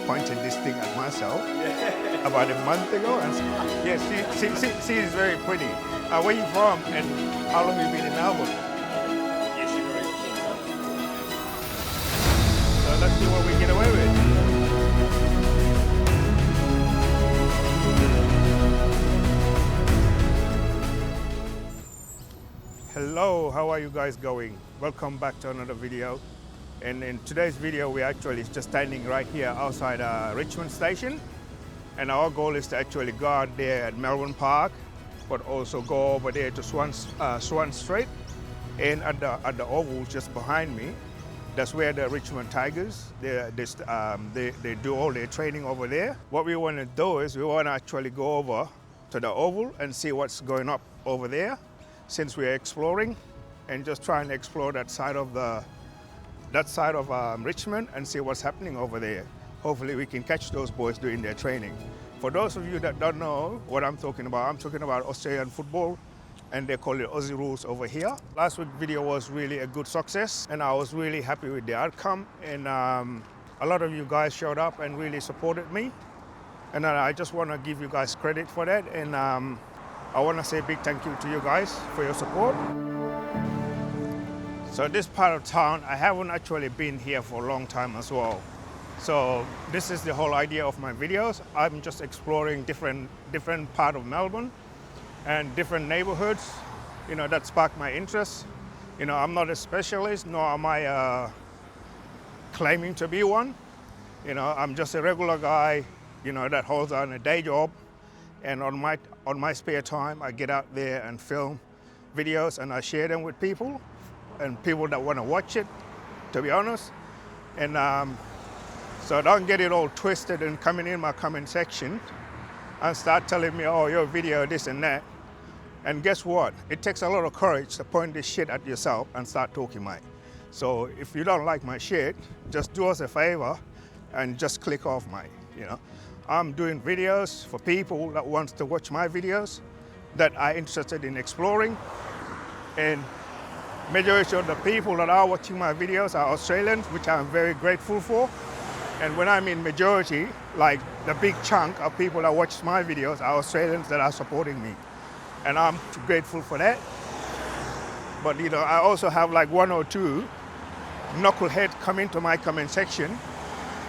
pointed this thing at myself about a month ago. And yeah, she is very pretty. Where you from and how long have you been in Melbourne? Yes, you're right. So let's see what we get away with. Hello, how are you guys going? Welcome back to another video. And in today's video, we're actually just standing right here outside Richmond Station. And our goal is to actually go out there at Melbourne Park, but also go over there to Swan Street. And at the oval just behind me, that's where the Richmond Tigers, they do all their training over there. What we want to do is we want to actually go over to the oval and see what's going up over there, since we're exploring, and just try and explore that side of Richmond and see what's happening over there. Hopefully we can catch those boys doing their training. For those of you that don't know what I'm talking about Australian football, and they call it Aussie rules over here. Last week's video was really a good success, and I was really happy with the outcome. And a lot of you guys showed up and really supported me. And I just want to give you guys credit for that. And I want to say a big thank you to you guys for your support. So this part of town, I haven't actually been here for a long time as well. So this is the whole idea of my videos. I'm just exploring different part of Melbourne and different neighborhoods, that sparked my interest. I'm not a specialist, nor am I claiming to be one. I'm just a regular guy, that holds on a day job. And on my spare time, I get out there and film videos and I share them with people and people that want to watch it, to be honest. And so don't get it all twisted and coming in my comment section and start telling me, oh, your video, this and that. And guess what? It takes a lot of courage to point this shit at yourself and start talking, mate. So if you don't like my shit, just do us a favor and just click off, mate. I'm doing videos for people that wants to watch my videos, that are interested in exploring. And majority of the people that are watching my videos are Australians, which I'm very grateful for. And when I mean majority, like the big chunk of people that watch my videos are Australians that are supporting me. And I'm grateful for that. But I also have like one or two knuckleheads come into my comment section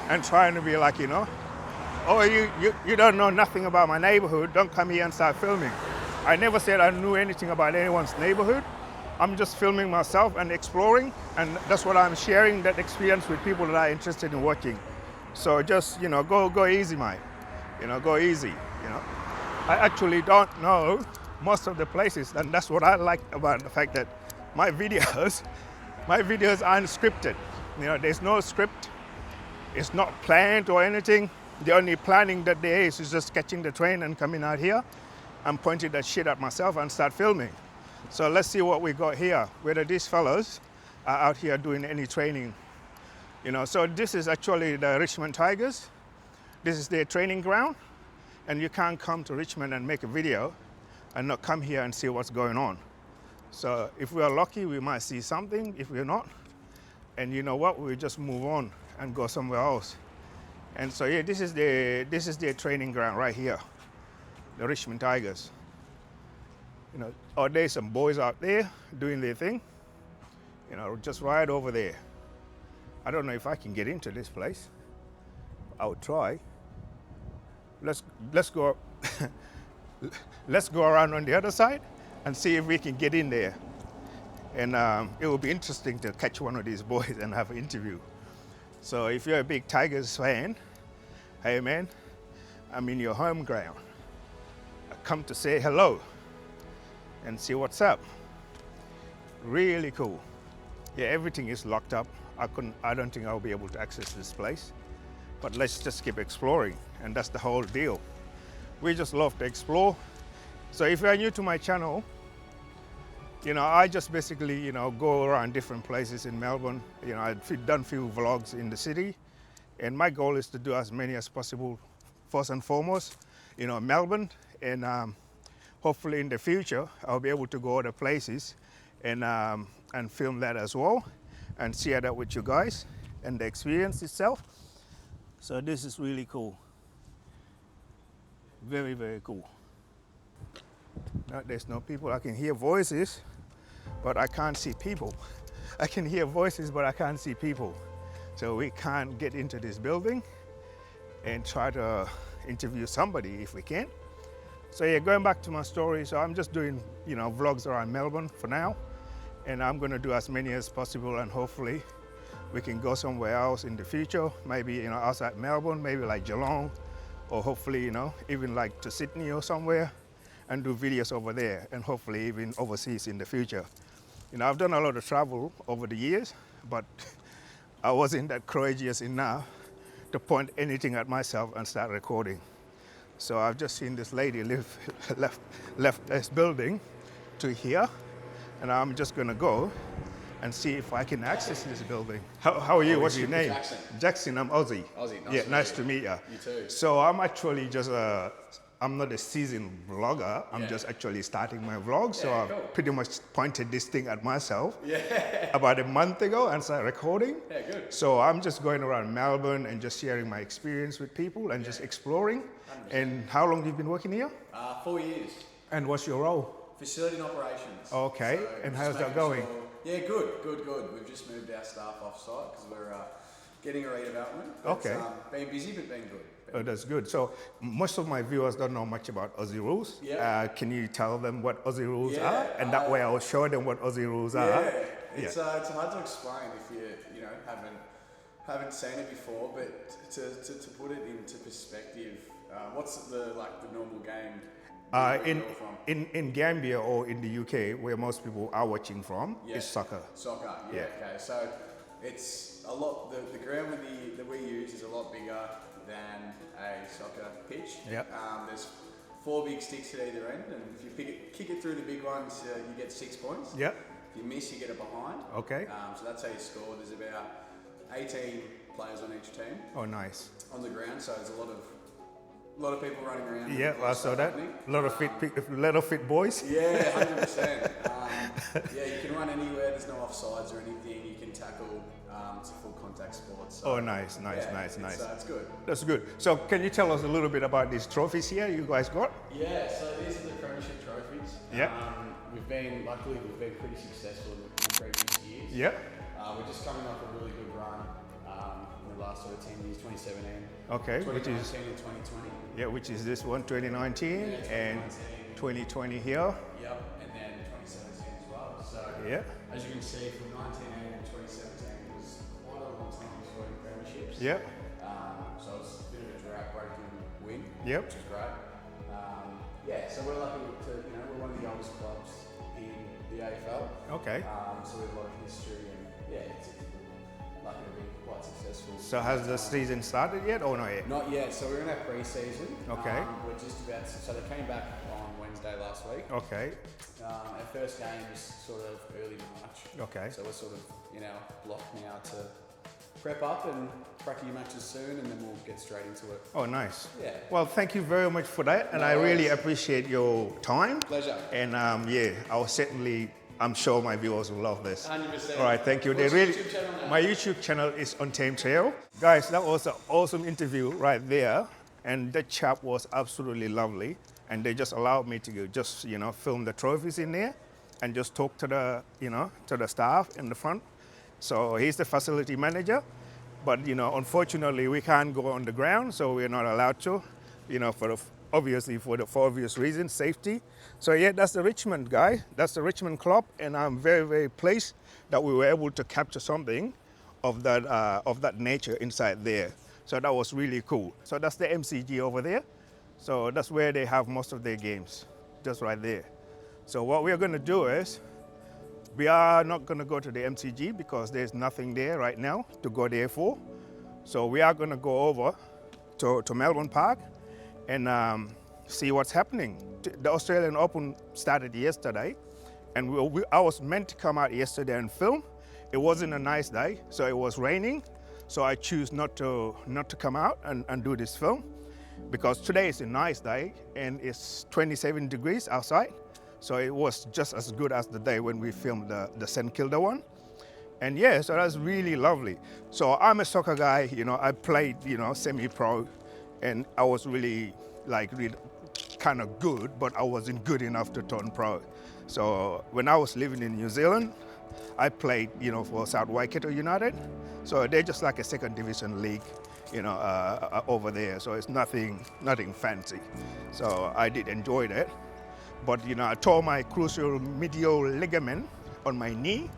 and trying to be like, oh, you don't know nothing about my neighborhood, don't come here and start filming. I never said I knew anything about anyone's neighborhood. I'm just filming myself and exploring, and that's what I'm sharing, that experience with people that are interested in watching. So just, go easy, mate. Go easy, I actually don't know most of the places, and that's what I like about the fact that my videos aren't scripted. There's no script. It's not planned or anything. The only planning that there is just catching the train and coming out here and pointing that shit at myself and start filming. So let's see what we got here, whether these fellas are out here doing any training. So this is actually the Richmond Tigers. This is their training ground, and you can't come to Richmond and make a video and not come here and see what's going on. So if we are lucky, we might see something. If we're not, and you know what, we'll just move on and go somewhere else. And so yeah, this is their training ground right here, the Richmond Tigers. There's some boys out there doing their thing, just right over there. I don't know if I can get into this place. I would try. Let's go. Let's go around on the other side and see if we can get in there. And it will be interesting to catch one of these boys and have an interview. So if you're a big Tigers fan, hey man, I'm in your home ground. I come to say hello and see what's up. Really cool. Yeah, everything is locked up. I don't think I'll be able to access this place. But let's just keep exploring, and that's the whole deal. We just love to explore. So if you're new to my channel, I just basically, go around different places in Melbourne. I've done a few vlogs in the city, and my goal is to do as many as possible, first and foremost, Melbourne, and hopefully in the future, I'll be able to go other places and film that as well, and share that with you guys and the experience itself. So this is really cool. Very, very cool. No, there's no people. I can hear voices, but I can't see people. I can hear voices, but I can't see people. So we can't get into this building and try to interview somebody if we can. So yeah, going back to my story, so I'm just doing, vlogs around Melbourne for now, and I'm gonna do as many as possible, and hopefully we can go somewhere else in the future, maybe, outside Melbourne, maybe like Geelong, or hopefully, even like to Sydney or somewhere, and do videos over there, and hopefully even overseas in the future. I've done a lot of travel over the years, but I wasn't that courageous enough to point anything at myself and start recording. So I've just seen this lady left this building to here, and I'm just gonna go and see if I can access this building. How are you? What's your name? Jackson. Jackson, I'm Aussie. Aussie, nice yeah, to nice meet to meet you. You too. So I'm actually just I'm not a seasoned vlogger. I'm Yeah. just actually starting my vlog. So Yeah, I cool. pretty much pointed this thing at myself Yeah. about a month ago and started recording. Yeah, good. So I'm just going around Melbourne and just sharing my experience with people and just exploring. 100%. And how long have you been working here? 4 years. And what's your role? Facility and operations. Okay, So and just how's that making going? sure- Yeah, good. We've just moved our staff off site because we're getting a redevelopment. But, Okay. Been busy, but been good. Oh, that's good. So most of my viewers don't know much about Aussie rules. Yeah. Can you tell them what Aussie rules Yeah, are? And that way I'll show them what Aussie rules are. Yeah, it's hard to explain if you haven't seen it before, but to put it into perspective, what's the normal game? where In, you're from? in Gambia or in the UK, where most people are watching from, Yeah. is soccer. Soccer, Yeah. okay. So it's a lot, the ground that we use is a lot bigger than a soccer pitch. Yeah. There's 4 big sticks at either end, and if you kick it through the big ones, you get 6 points. Yeah. If you miss, you get it behind. Okay. So that's how you score. There's about 18 players on each team Oh, nice. on the ground, so there's a lot of people running around. Yeah, I saw that. happening. A lot of fit boys. Yeah, 100%. Yeah, you can run anywhere. There's no offsides or anything. You can tackle. It's a full contact sport. So, Oh, nice. yeah, It's good. That's good. So can you tell us a little bit about these trophies here you guys got? Yeah, so these are the premiership trophies. Yeah. Luckily we've been pretty successful in the previous years. Yeah. We're just coming off a really good run in the last sort of 10 years, 2017. Okay, 2019 which is and 2020. yeah, which is this one, 2019 and 2020 here. Yep, and then 2017 as well. So Yeah. as you can see, from 1980 to 2017 it was quite a long time before the premierships. Yeah. So it was a bit of a drought-breaking win, Yep. which is great. Yeah, so we're lucky to, we're one of the oldest clubs in the AFL. Okay. So we have a lot of history and yeah, it's lucky to be quite successful. So has the season started yet or not yet? Not yet, so we're in our pre-season. Okay. We're just about to, so they came back on Wednesday last week. Okay. Our first game is sort of early March. Okay. So we're sort of in our block now to prep up and crack a few matches soon and then we'll get straight into it. Oh, nice. Yeah. Well, thank you very much for that, and No I really worries. appreciate your time. Pleasure. And yeah, I'm sure my viewers will love this. 100%. All right, thank you. What's They your really, YouTube channel now? my YouTube channel is Untamed Trail. Guys, that was an awesome interview right there, and the chap was absolutely lovely. And they just allowed me to just film the trophies in there, and just talk to the to the staff in the front. So he's the facility manager, but unfortunately we can't go on the ground, so we're not allowed to, for obvious reasons, safety. So yeah, that's the Richmond guy, that's the Richmond club, and I'm very, very pleased that we were able to capture something of that nature inside there. So that was really cool. So that's the MCG over there. So that's where they have most of their games, just right there. So what we're going to do is, we are not going to go to the MCG because there's nothing there right now to go there for. So we are going to go over to Melbourne Park and see what's happening. The Australian Open started yesterday, and I was meant to come out yesterday and film. It wasn't a nice day, so it was raining. So I choose not to come out and do this film, because today is a nice day and it's 27 degrees outside. So it was just as good as the day when we filmed the St Kilda one. And yeah, so that's really lovely. So I'm a soccer guy, I played, semi-pro, and I was really kind of good, but I wasn't good enough to turn pro. So when I was living in New Zealand, I played, for South Waikato United. So they're just like a second division league, over there. So it's nothing fancy. So I did enjoy that. But, I tore my crucial medial ligament on my knee.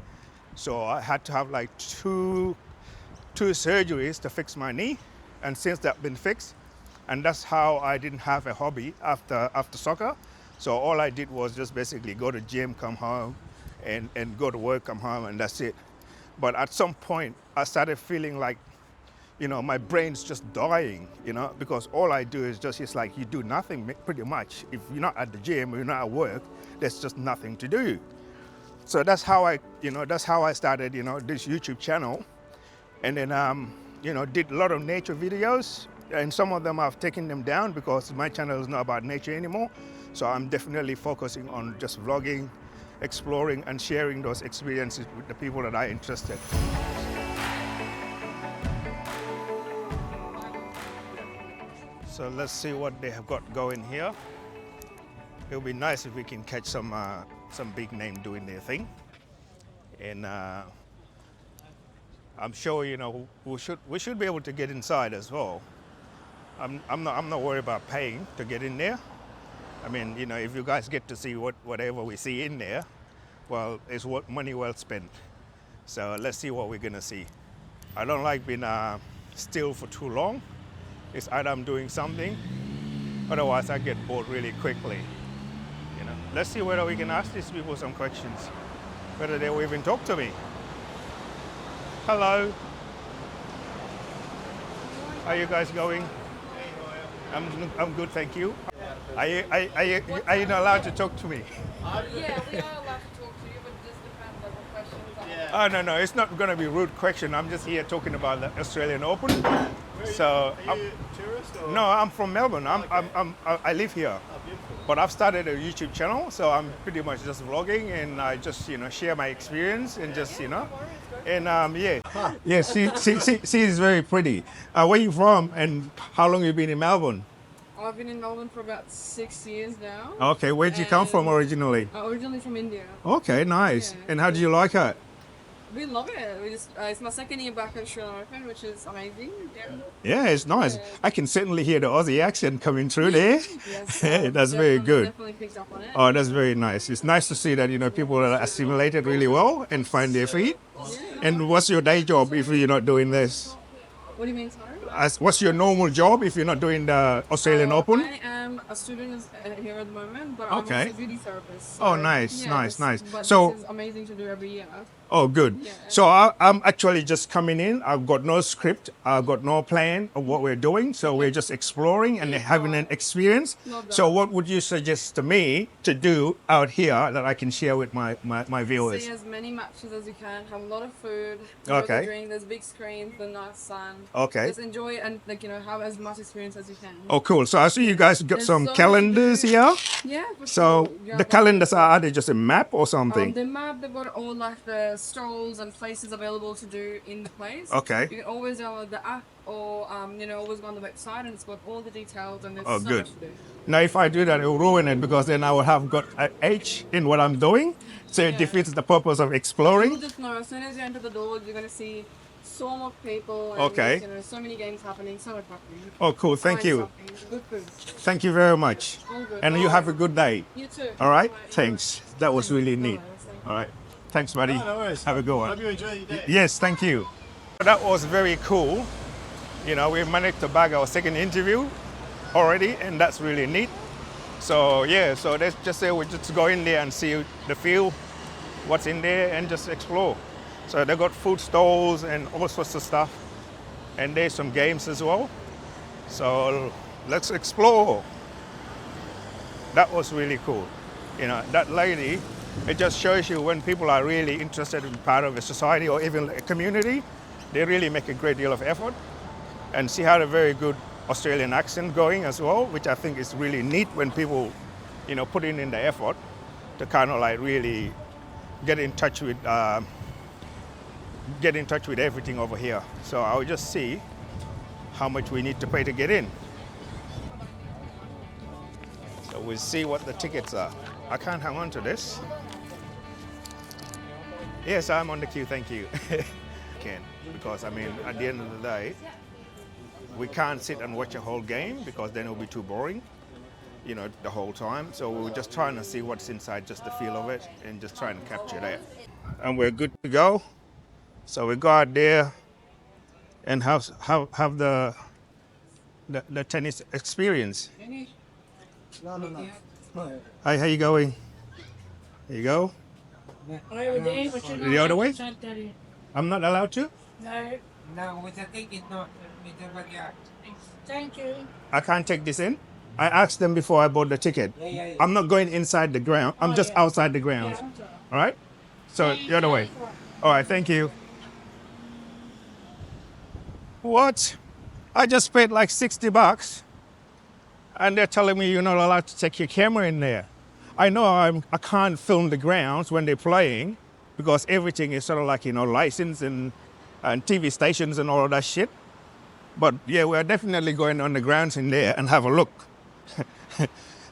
So I had to have like two surgeries to fix my knee. And since that's been fixed, and that's how I didn't have a hobby after soccer. So all I did was just basically go to gym, come home, and go to work, come home, and that's it. But at some point, I started feeling like, my brain's just dying, because all I do is it's like you do nothing pretty much. If you're not at the gym or you're not at work, there's just nothing to do. So that's how I started, this YouTube channel. And then, did a lot of nature videos. And some of them I've taken them down because my channel is not about nature anymore. So I'm definitely focusing on just vlogging, exploring, and sharing those experiences with the people that are interested. So let's see what they have got going here. It'll be nice if we can catch some big name doing their thing. And I'm sure, we should be able to get inside as well. I'm not worried about paying to get in there. I mean, if you guys get to see whatever we see in there, well, it's money well spent. So let's see what we're gonna see. I don't like being still for too long. It's either I'm doing something, otherwise I get bored really quickly. Let's see whether we can ask these people some questions, whether they will even talk to me. Hello. How are you guys going? I'm good, thank you. Are you not allowed to talk to me? Yeah, we are allowed to talk to you, but it just depends on what questions. Oh, no, it's not going to be a rude question. I'm just here talking about the Australian Open. So, are you a tourist? Or? No, I'm from Melbourne. I live here. Oh, beautiful. But I've started a YouTube channel, so I'm pretty much just vlogging, and I just, share my experience and just, and yeah. Yeah, she is very pretty. Where are you from, and how long have you been in Melbourne? I've been in Melbourne for about 6 years now. Okay, where'd you come from originally? Originally from India. Okay, nice. Yeah. And how do you like it? We love it. It's my second year back at Australian Open, which is amazing. Yeah, it's nice. Yeah. I can certainly hear the Aussie accent coming through there. Yes, That's very good. Definitely picked up on it. Oh, that's very nice. It's nice to see that, people are assimilated really well and find their feet. Yeah. And what's your day job if you're not doing this? What do you mean, sorry? What's your normal job if you're not doing the Australian Open? I am a student here at the moment, but Okay. I'm also a beauty therapist. Oh, nice. But So- this is amazing to do every year. Oh, good. Yeah. So I'm actually just coming in. I've got no script. I've got no plan of what we're doing. So we're just exploring and having an experience. Love that. So what would you suggest to me to do out here that I can share with my viewers? See as many matches as you can. Have a lot of food. Okay. Drink. There's big screens. The nice sun. Okay. Just enjoy it and have as much experience as you can. Oh, cool. So I see you guys got There's some so much calendars to do. here. Yeah. For So sure. You the have calendars are they just a map or something? the map. They've got all like the strolls and places available to do in the place. Okay. You can always download the app or always go on the website and it's got all the details and there's Oh, so good. much to do. Now, if I do that, it will ruin it because then I will have got an H in what I'm doing. So it Yeah. defeats the purpose of You'll exploring. just know as soon as you enter the doors, you're gonna see so much people. And Okay. so many games happening, so much happening. Oh, cool. Thank Find you. something. Good food. Thank you very much. All good. And you have a good day. You too. All right? Bye. Thanks. That was really neat. All right. Thanks, buddy. No worries. Have a good one. Hope you enjoy your day. Yes, thank you. That was very cool. We managed to bag our second interview already, and that's really neat. So yeah, so let's just say we just go in there and see the feel, what's in there, and just explore. So they got food stalls and all sorts of stuff, and there's some games as well. So let's explore. That was really cool. That lady, it just shows you when people are really interested in part of a society or even a community, they really make a great deal of effort. And she had a very good Australian accent going as well, which I think is really neat when people, put in the effort to kind of like really get in touch with get in touch with everything over here. So I'll just see how much we need to pay to get in. So we'll see what the tickets are. I can't hang on to this. Yes, I'm on the queue, thank you. Can, because I mean, at the end of the day, we can't sit and watch a whole game because then it'll be too boring, you know, the whole time. So we're just trying to see what's inside, just the feel of it, and just try and capture that. And we're good to go. So we go out there and have the tennis experience. Hi, how you going? There you go. The other way? I'm not allowed to? No, with the ticket, not with the backyard. Thank you. I can't take this in? I asked them before I bought the ticket. Yeah. I'm not going inside the ground. I'm just outside the grounds. All right? So the other way. All right, thank you. What? I just paid like $60 and they're telling me you're not allowed to take your camera in there. I know I can't film the grounds when they're playing because everything is sort of like, you know, licensed and TV stations and all of that shit. But yeah, we're definitely going on the grounds in there and have a look.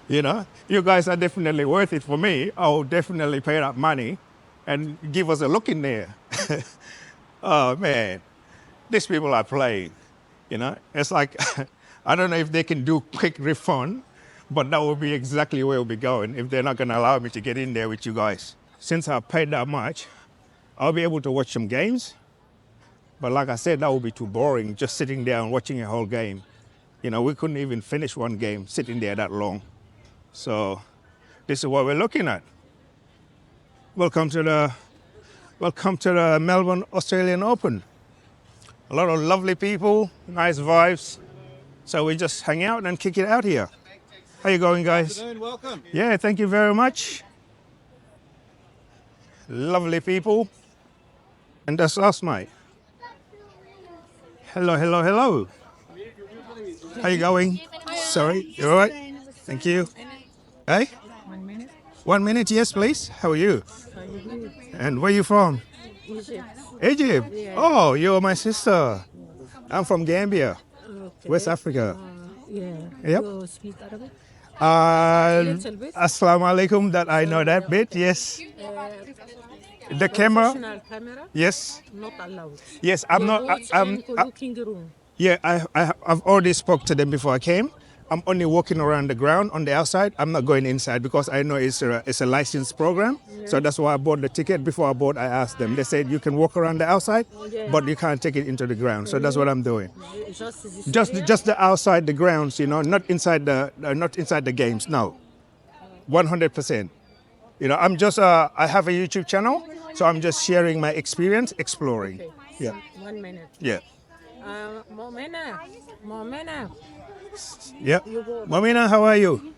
You know, you guys are definitely worth it for me. I'll definitely pay that money and give us a look in there. Oh man, these people are playing, you know. It's like, I don't know if they can do quick refund, but that would be exactly where we'll be going if they're not gonna allow me to get in there with you guys. Since I paid that much, I'll be able to watch some games. But like I said, that would be too boring, just sitting there and watching a whole game. You know, we couldn't even finish one game sitting there that long. So this is what we're looking at. Welcome to the Melbourne Australian Open. A lot of lovely people, nice vibes. So we just hang out and kick it out here. How you going, guys? Good afternoon, welcome. Yeah, thank you very much. Lovely people. And that's us, mate. Hello. How you going? Sorry, you all right? Thank you. Hey? 1 minute. 1 minute, yes, please. How are you? And where you from? Egypt. Egypt? Yeah. Oh, you're my sister. I'm from Gambia, Okay. West Africa. Yeah. Yep. You speak Arabic? Little bit. Assalamu alaikum, that I know that bit, yes. The camera? Professional camera? Yes. Not allowed. Yes, I'm You not, watch I'm, in looking room. yeah, I've already spoke to them before I came. I'm only walking around the ground on the outside. I'm not going inside because I know it's a licensed program. So that's why I bought the ticket. Before I bought, I asked them. They said you can walk around the outside, Yeah. but you can't take it into the ground. So that's what I'm doing. Just this Just the outside the grounds, you know, not inside the games. No, 100%. You know, I'm just I have a YouTube channel, so I'm just sharing my experience exploring. Okay. Yeah, 1 minute. yeah. Momena. Yeah. Mamina, how are you?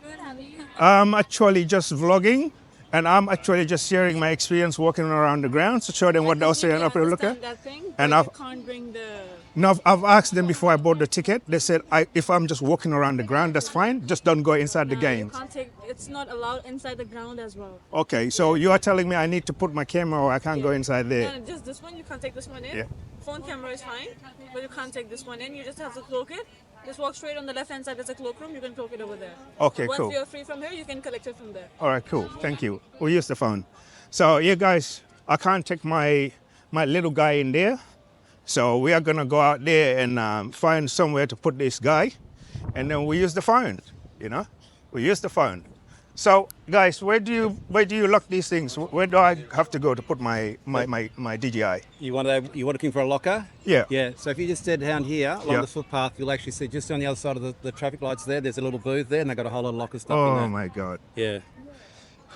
I'm actually just vlogging and I'm actually just sharing my experience walking around the grounds to show them what the Australian Opera look at. And you can't bring the... No, I've asked them before I bought the ticket. They said if I'm just walking around the ground, that's fine. Just don't go inside the You games. can't take... It's not allowed inside the ground as well. Okay, so you are telling me I need to put my camera or I can't go inside there. No, just this one, you can't take this one in. Yeah. Phone camera is fine, but you can't take this one in. You just have to cloak it. Just walk straight on the left hand side, there's a cloakroom, you can cloak it over there. Okay, Once cool. you're free from here, you can collect it from there. All right, cool. Thank you. We'll use the phone. So, yeah, guys, I can't take my little guy in there. So we are gonna go out there and find somewhere to put this guy, and then we use the phone. You know, we use the phone. So, guys, where do you lock these things? Where do I have to go to put my DJI? You're looking for a locker? Yeah. Yeah, so if you just head down here along Yeah. the footpath, you'll actually see just on the other side of the traffic lights there's a little booth there and they've got a whole lot of locker stuff in Oh there. my God. Yeah.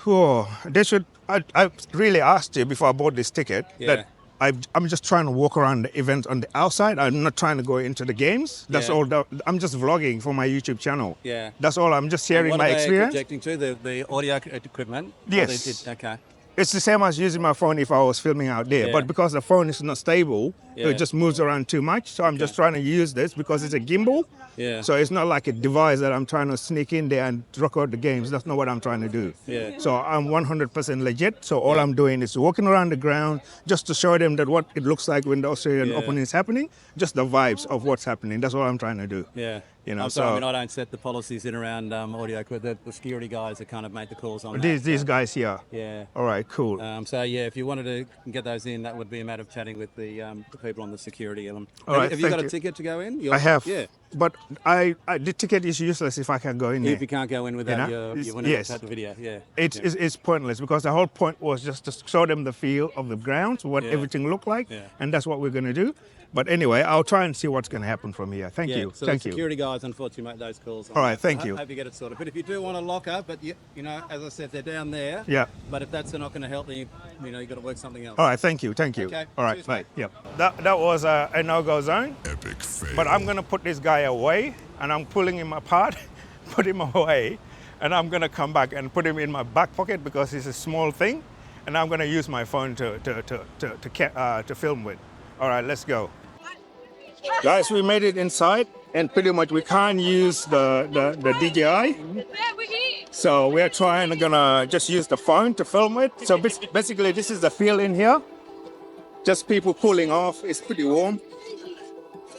Oh, they should. I really asked you before I bought this ticket that I'm just trying to walk around the event on the outside. I'm not trying to go into the games. That's Yeah. all. I'm just vlogging for my YouTube channel. Yeah. That's all. I'm just sharing What my are they experience. projecting to? The audio equipment? Yes. Okay. It's the same as using my phone if I was filming out there, Yeah. but because the phone is not stable, Yeah. it just moves around too much. So I'm just trying to use this because it's a gimbal. Yeah. So it's not like a device that I'm trying to sneak in there and record the games. That's not what I'm trying to do. Yeah. So I'm 100% legit. So all Yeah. I'm doing is walking around the ground just to show them that what it looks like when the Australian Yeah. Open is happening, just the vibes of what's happening. That's what I'm trying to do. Yeah. You know, I'm sorry, I so- mean, I don't set the policies in around audio, but the security guys that kind of make the calls on that. These so, guys here. Yeah. All right, cool. So yeah, if you wanted to get those in, that would be a matter of chatting with the people on the security element. All right, have you thank got you. a ticket to go in? I have. Yeah. But the ticket is useless if I can go in there. If you can't go in without You know? you It's- want to yes. take the video. Yeah. It's pointless because the whole point was just to show them the feel of the grounds, what Yeah. everything looked like, Yeah. and that's what we're going to do. But anyway, I'll try and see what's going to happen from here. Thank Yeah, you. so Thank the you. security guys, unfortunately, make those calls. All right, thank you. Hope you get it sorted. But if you do want a locker, but you know, as I said, they're down there. Yeah. But if that's not going to help, then you know, you've got to work something else. All right, thank you. Thank you. Okay, All right, cheers, bye. Yep. That was a no-go zone. Epic fail. But I'm going to put this guy away, and I'm pulling him apart, put him away, and I'm going to come back and put him in my back pocket because it's a small thing, and I'm going to use my phone to film with. All right, let's go. Guys, we made it inside, and pretty much we can't use the DJI. So we're gonna just use the phone to film it. So basically, this is the feel in here. Just people cooling off. It's pretty warm,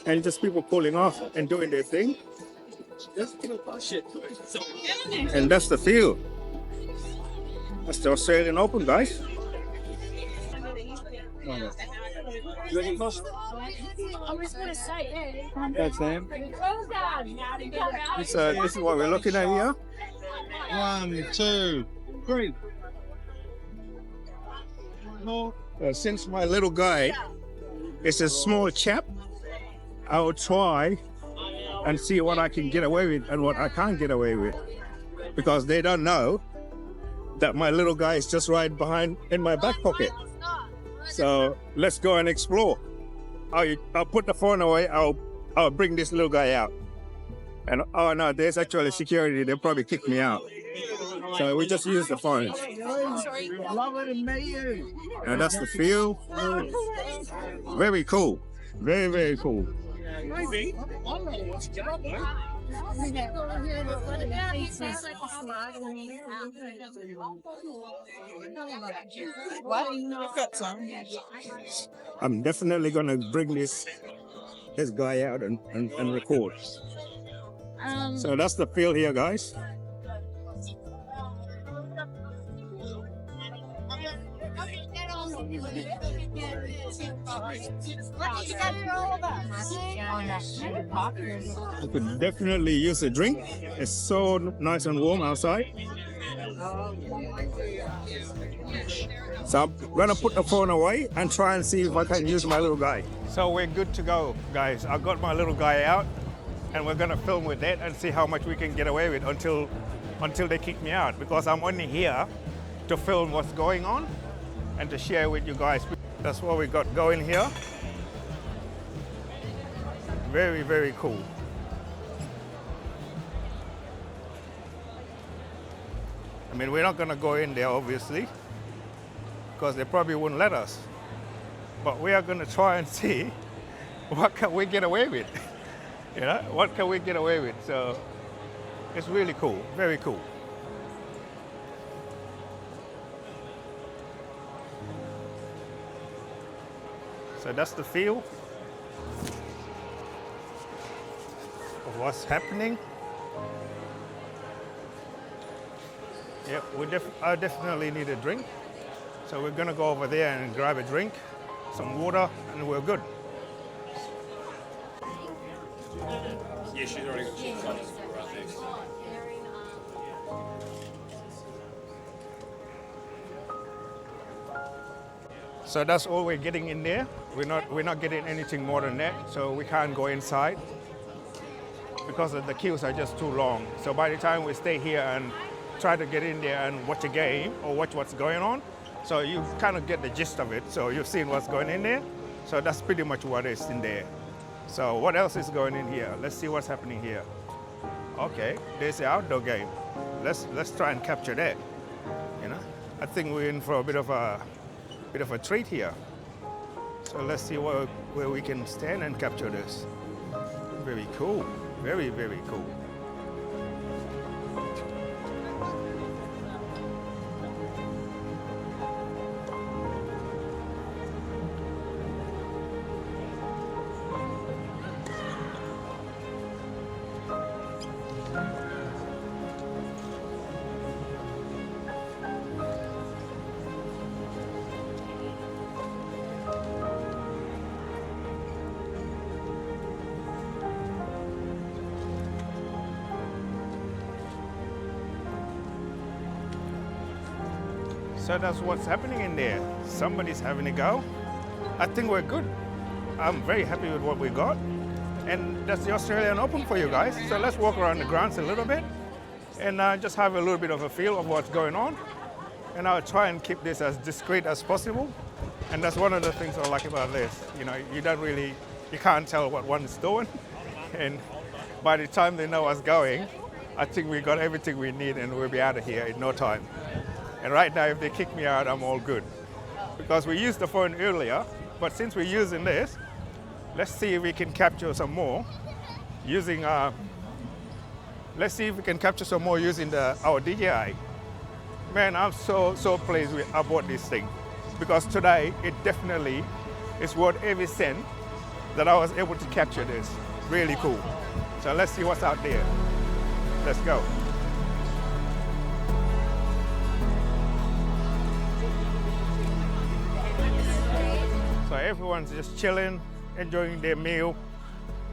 and just people cooling off and doing their thing. And that's the feel. That's the Australian Open, guys. That's him. This is what we're looking at here. 1, 2, 3. Since my little guy is a small chap, I will try and see what I can get away with and what I can't get away with. Because they don't know that my little guy is just right behind in my back pocket. So let's go and explore. I'll put the phone away, I'll bring this little guy out. And oh no, there's actually security, they'll probably kick me out. So we just use the phone. And that's the feel. Very cool. Very, very cool. I'm definitely gonna bring this guy out and record. So that's the feel here, guys. I could definitely use a drink. It's so nice and warm outside. So I'm gonna put the phone away and try and see if I can use my little guy. So we're good to go, guys. I got my little guy out, and we're gonna film with that and see how much we can get away with until they kick me out. Because I'm only here to film what's going on and to share with you guys. That's what we got going here. Very, very cool. I mean, we're not gonna go in there, obviously, because they probably wouldn't let us. But we are gonna try and see what can we get away with. You know, what can we get away with? So it's really cool, very cool. So that's the feel of what's happening. Yeah, I definitely need a drink. So we're gonna go over there and grab a drink, some water, and we're good. Yeah, she's already got some photos right next. So that's all we're getting in there. We're not getting anything more than that. So we can't go inside because the queues are just too long. So by the time we stay here and try to get in there and watch a game or watch what's going on, so you kind of get the gist of it. So you've seen what's going in there. So that's pretty much what is in there. So what else is going in here? Let's see what's happening here. Okay, there's the outdoor game. Let's try and capture that, you know? I think we're in for a bit of a treat here. So let's see where we can stand and capture this. Very cool. Very, very cool. So that's what's happening in there. Somebody's having a go. I think we're good. I'm very happy with what we got. And that's the Australian Open for you guys. So let's walk around the grounds a little bit and just have a little bit of a feel of what's going on. And I'll try and keep this as discreet as possible. And that's one of the things I like about this. You know, you can't tell what one's doing. And by the time they know us going, I think we got everything we need and we'll be out of here in no time. And right now, if they kick me out, I'm all good. Because we used the phone earlier, but since we're using this, let's see if we can capture some more using, let's see if we can capture some more using our DJI. Man, I'm so pleased I bought this thing. Because today, it definitely is worth every cent that I was able to capture this. Really cool. So let's see what's out there. Let's go. So everyone's just chilling, enjoying their meal.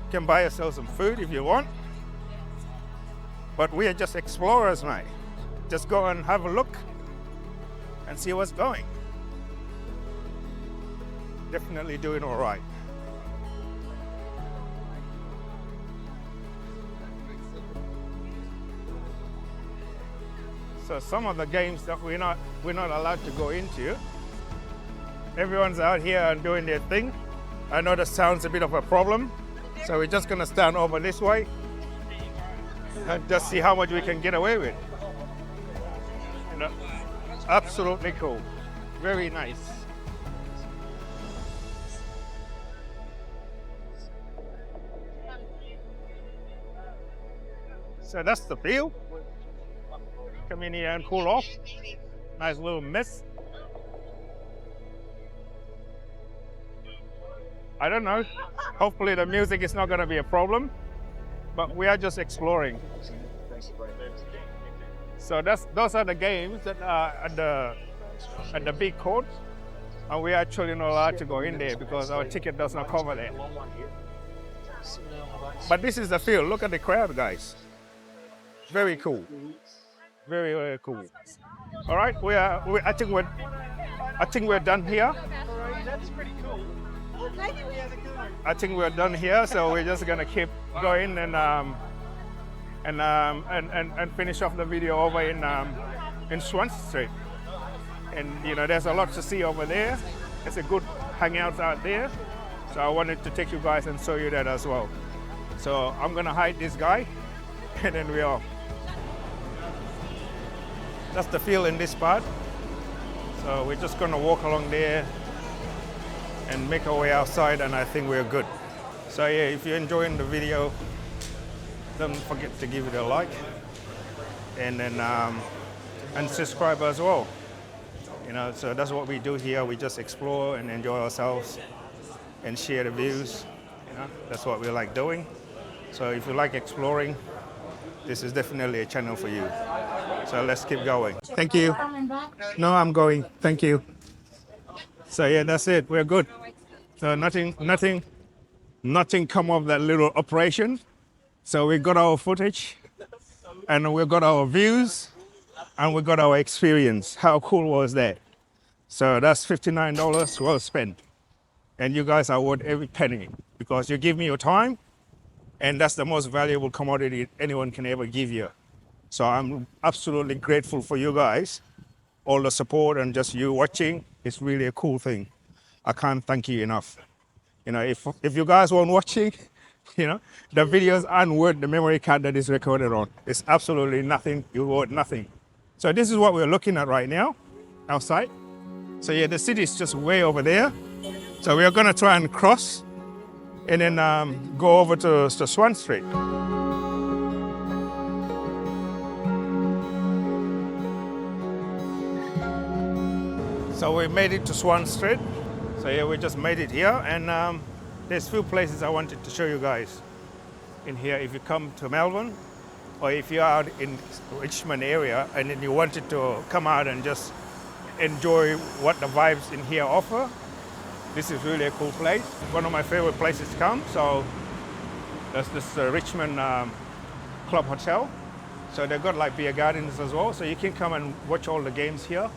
You can buy yourself some food if you want. But we are just explorers, mate. Just go and have a look and see what's going. Definitely doing all right. So some of the games that we're not allowed to go into, everyone's out here and doing their thing. I know that sounds a bit of a problem, so we're just gonna stand over this way and just see how much we can get away with. You know, absolutely cool. Very nice. So that's the view. Come in here and cool off. Nice little mist. I don't know. Hopefully the music is not going to be a problem, but we are just exploring. So those are the games that are at the big court, and we are actually not allowed to go in there because our ticket does not cover that. But this is the field. Look at the crowd, guys. Very cool. Very, very cool. All right, I think we're done here. That's pretty cool. I think we're done here, so we're just gonna keep going and finish off the video over in Swan Street. And you know, there's a lot to see over there. It's a good hangout out there. So I wanted to take you guys and show you that as well. So I'm gonna hide this guy, and then we're off. That's the field in this part. So we're just gonna walk along there and make our way outside, and I think we're good. So yeah, if you're enjoying the video, don't forget to give it a like and then and subscribe as well. You know, so that's what we do here. We just explore and enjoy ourselves and share the views. You know, that's what we like doing. So if you like exploring, this is definitely a channel for you. So let's keep going. Thank you. No, I'm going. Thank you. So yeah, that's it. We're good. So nothing come of that little operation. So we got our footage, and we got our views, and we got our experience. How cool was that? So that's $59 well spent. And you guys are worth every penny because you give me your time, and that's the most valuable commodity anyone can ever give you. So I'm absolutely grateful for you guys, all the support and just you watching. It's really a cool thing. I can't thank you enough. You know, if you guys weren't watching, you know, the videos aren't worth the memory card that is recorded on. It's absolutely nothing. You're worth nothing. So this is what we're looking at right now. outside. So yeah, the city is just way over there. So we are gonna try and cross and then go over to Swan Street. So we made it to Swan Street. So yeah, we just made it here, and there's few places I wanted to show you guys in here. If you come to Melbourne, or if you're out in Richmond area and then you wanted to come out and just enjoy what the vibes in here offer, this is really a cool place. One of my favorite places to come. So that's this Richmond Club Hotel. So they've got like beer gardens as well, so you can come and watch all the games here.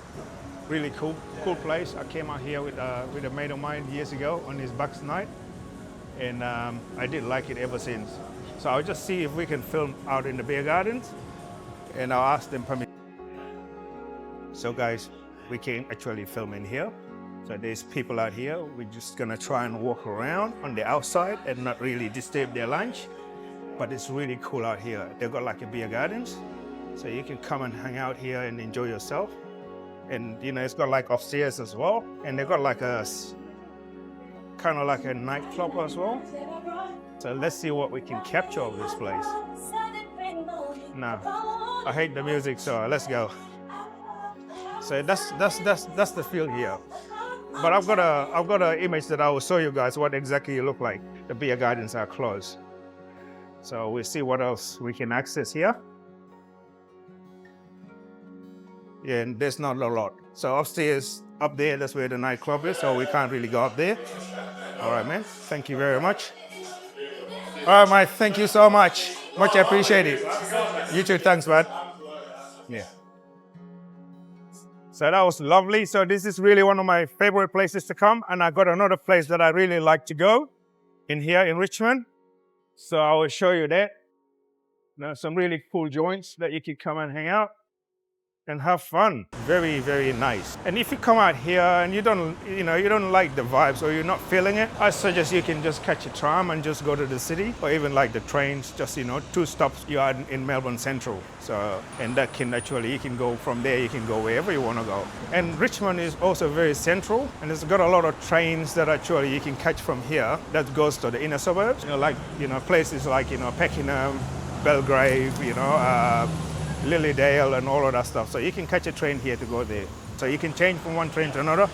Really cool place. I came out here with a mate of mine years ago on his Bucks night, and I did like it ever since. So I'll just see if we can film out in the beer gardens, and I'll ask them permission. So guys, we can actually film in here. So there's people out here. We're just gonna try and walk around on the outside and not really disturb their lunch. But it's really cool out here. They've got like a beer gardens, so you can come and hang out here and enjoy yourself. And you know, it's got like upstairs as well, and they've got like a kind of like a nightclub as well. So let's see what we can capture of this place. Now, I hate the music, so let's go. So that's the feel here. But I've got an image that I will show you guys what exactly it look like. The beer gardens are closed. So we'll see what else we can access here. Yeah, and there's not a lot. So upstairs, up there, that's where the nightclub is, so we can't really go up there. All right, man, thank you very much. All right, mate, thank you so much. Much appreciated. You too, thanks, bud. Yeah. So that was lovely. So this is really one of my favorite places to come, and I got another place that I really like to go in here in Richmond. So I will show you that. Now, some really cool joints that you can come and hang out and have fun. Very, very nice. And if you come out here and you don't like the vibes or you're not feeling it, I suggest you can just catch a tram and just go to the city, or even like the trains, just 2 stops you are in Melbourne Central. So, and that can actually, you can go from there, you can go wherever you want to go. And Richmond is also very central, and it's got a lot of trains that actually you can catch from here that goes to the inner suburbs. Places like, Pakenham, Belgrave, Lilydale and all of that stuff. So you can catch a train here to go there. So you can change from one train to another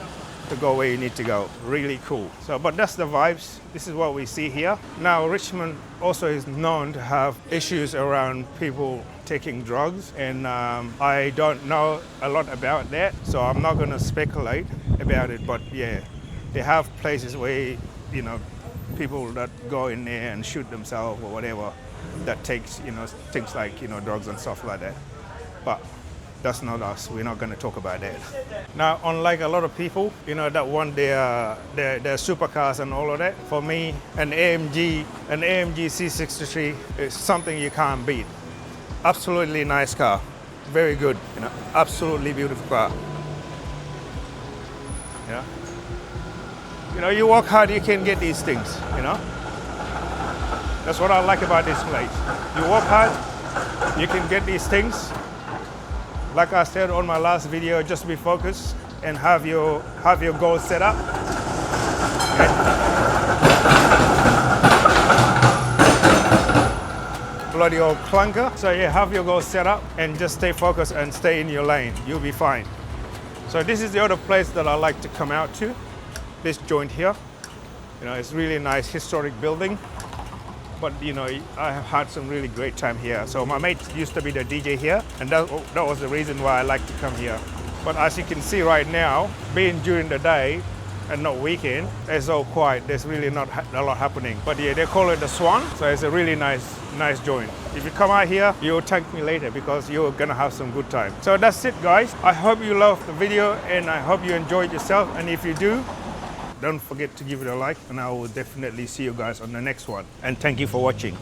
to go where you need to go. Really cool. So, but that's the vibes. This is what we see here. Now, Richmond also is known to have issues around people taking drugs, and I don't know a lot about that, so I'm not going to speculate about it. But yeah, they have places where, people that go in there and shoot themselves or whatever, that takes, things like, drugs and stuff like that. But that's not us. We're not going to talk about that. Now, unlike a lot of people, that want their supercars and all of that, for me, an AMG C63 is something you can't beat. Absolutely nice car. Very good. Absolutely beautiful car. Yeah. You work hard, you can get these things, That's what I like about this place. You work hard, you can get these things. Like I said on my last video, just be focused and have your goals set up. Okay. Bloody old clunker. So yeah, have your goals set up and just stay focused and stay in your lane. You'll be fine. So this is the other place that I like to come out to. This joint here. It's really nice historic building. But I have had some really great time here. So my mate used to be the DJ here, and that was the reason why I like to come here. But as you can see right now, being during the day and not weekend, it's all quiet. There's really not a lot happening. But yeah, they call it the Swan, so it's a really nice joint. If you come out here, you'll thank me later because you're gonna have some good time. So that's it, guys. I hope you loved the video and I hope you enjoyed yourself. And if you do, don't forget to give it a like, and I will definitely see you guys on the next one. And thank you for watching.